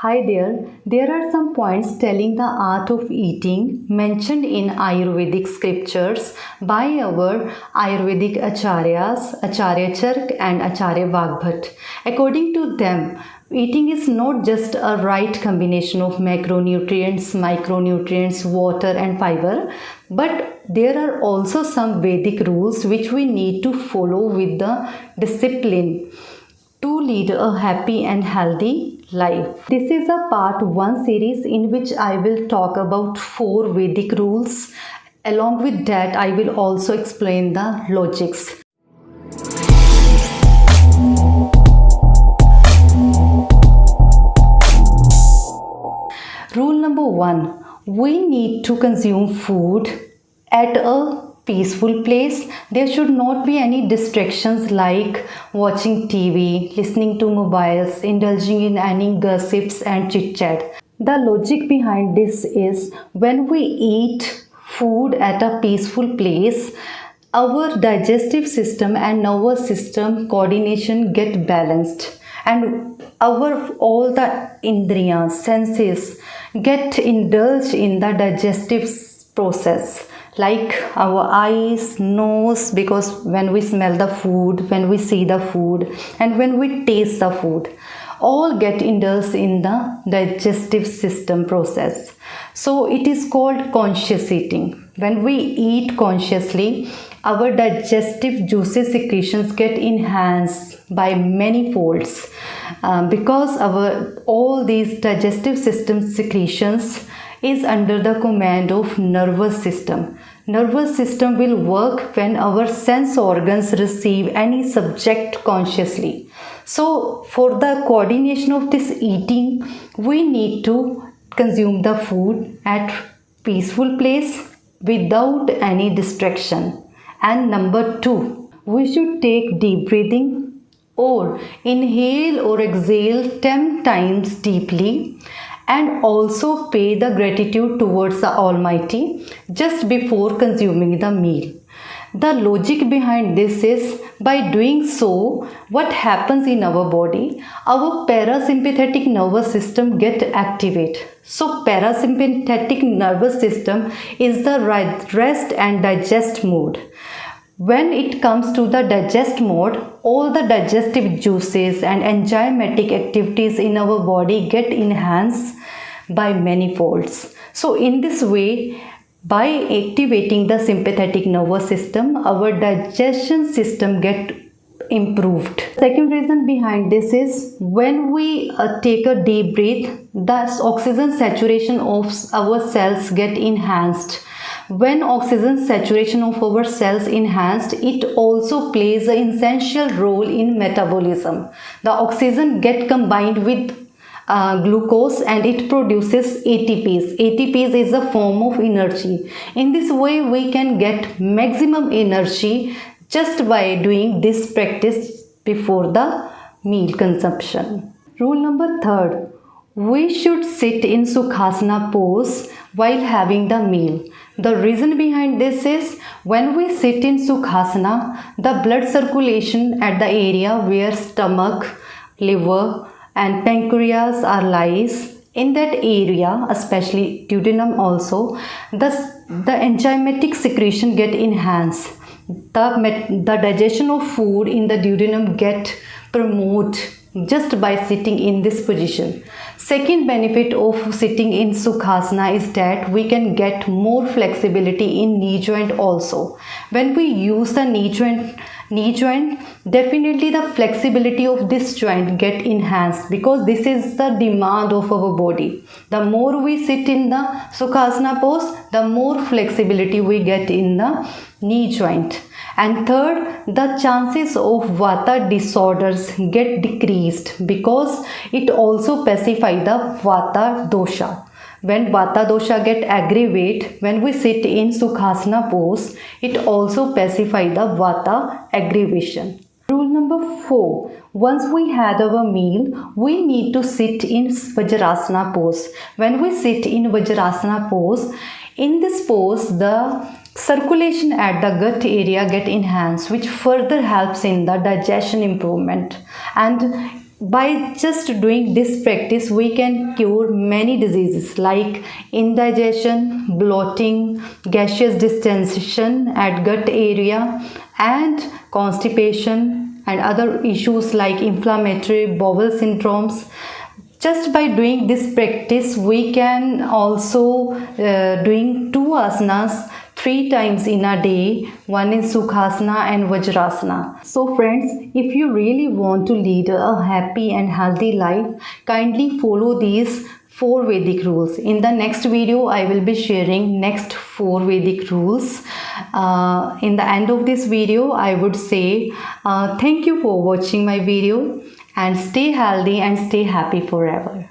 Hi there. There are some points telling the art of eating mentioned in Ayurvedic scriptures by our Ayurvedic acharyas, Acharya Chark and Acharya Vagbhat. According to them, eating is not just a right combination of macronutrients, micronutrients, water, and fiber, but there are also some Vedic rules which we need to follow with the discipline to lead a happy and healthy life. This is a part 1 series in which I will talk about 4 Vedic rules. Along with that, I will also explain the logics. Rule number 1, we need to consume food at a peaceful place. There should not be any distractions like watching TV, listening to mobiles, indulging in any gossips and chit chat. The logic behind this is when we eat food at a peaceful place, our digestive system and nervous system coordination get balanced, and our all the indriyas senses get indulged in the digestive process, like our eyes, nose, because when we smell the food, when we see the food, and when we taste the food, all get indulged in the digestive system process. So it is called conscious eating. When we eat consciously, our digestive juices secretions get enhanced by many folds, because our all these digestive system secretions is under the command of nervous system. Nervous system will work when our sense organs receive any subject consciously. So for the coordination of this eating, we need to consume the food at peaceful place without any distraction. And number 2, we should take deep breathing or inhale or exhale 10 times deeply, and also pay the gratitude towards the Almighty just before consuming the meal. The logic behind this is, by doing so, what happens in our body, our parasympathetic nervous system get activate. So parasympathetic nervous system is the rest and digest mode. When it comes to the digest mode, all the digestive juices and enzymatic activities in our body get enhanced by many folds. So in this way, by activating the sympathetic nervous system, our digestion system get improved. Second reason behind this is, when we take a deep breath, the oxygen saturation of our cells get enhanced. When oxygen saturation of our cells enhanced, it also plays an essential role in metabolism. The oxygen get combined with glucose and it produces ATPs. ATPs is a form of energy. In this way, we can get maximum energy just by doing this practice before the meal consumption. Rule number 3, we should sit in Sukhasana pose while having the meal. The reason behind this is, when we sit in Sukhasana, the blood circulation at the area where stomach, liver and pancreas are lies, in that area, especially duodenum also, the enzymatic secretion get enhanced. The digestion of food in the duodenum get promoted just by sitting in this position. Second benefit of sitting in Sukhasana is that we can get more flexibility in knee joint also. When we use the knee joint, definitely the flexibility of this joint get enhanced, because this is the demand of our body. The more we sit in the Sukhasana pose, the more flexibility we get in the knee joint. And third, the chances of Vata disorders get decreased, because it also pacifies the Vata dosha. When Vata dosha get aggravate, when we sit in Sukhasana pose, it also pacifies the Vata aggravation. Rule number 4, once we had our meal, we need to sit in Vajrasana pose. When we sit in Vajrasana pose, in this pose, the circulation at the gut area get enhanced, which further helps in the digestion improvement. And By just doing this practice, we can cure many diseases like indigestion, bloating, gaseous distension at gut area, and constipation and other issues like inflammatory bowel syndromes. Just by doing this practice, we can also doing two asanas 3 times in a day. One is Sukhasana and Vajrasana. So friends, if you really want to lead a happy and healthy life, kindly follow these 4 Vedic rules. In the next video, I will be sharing next 4 Vedic rules. In the end of this video, I would say thank you for watching my video, and stay healthy and stay happy forever.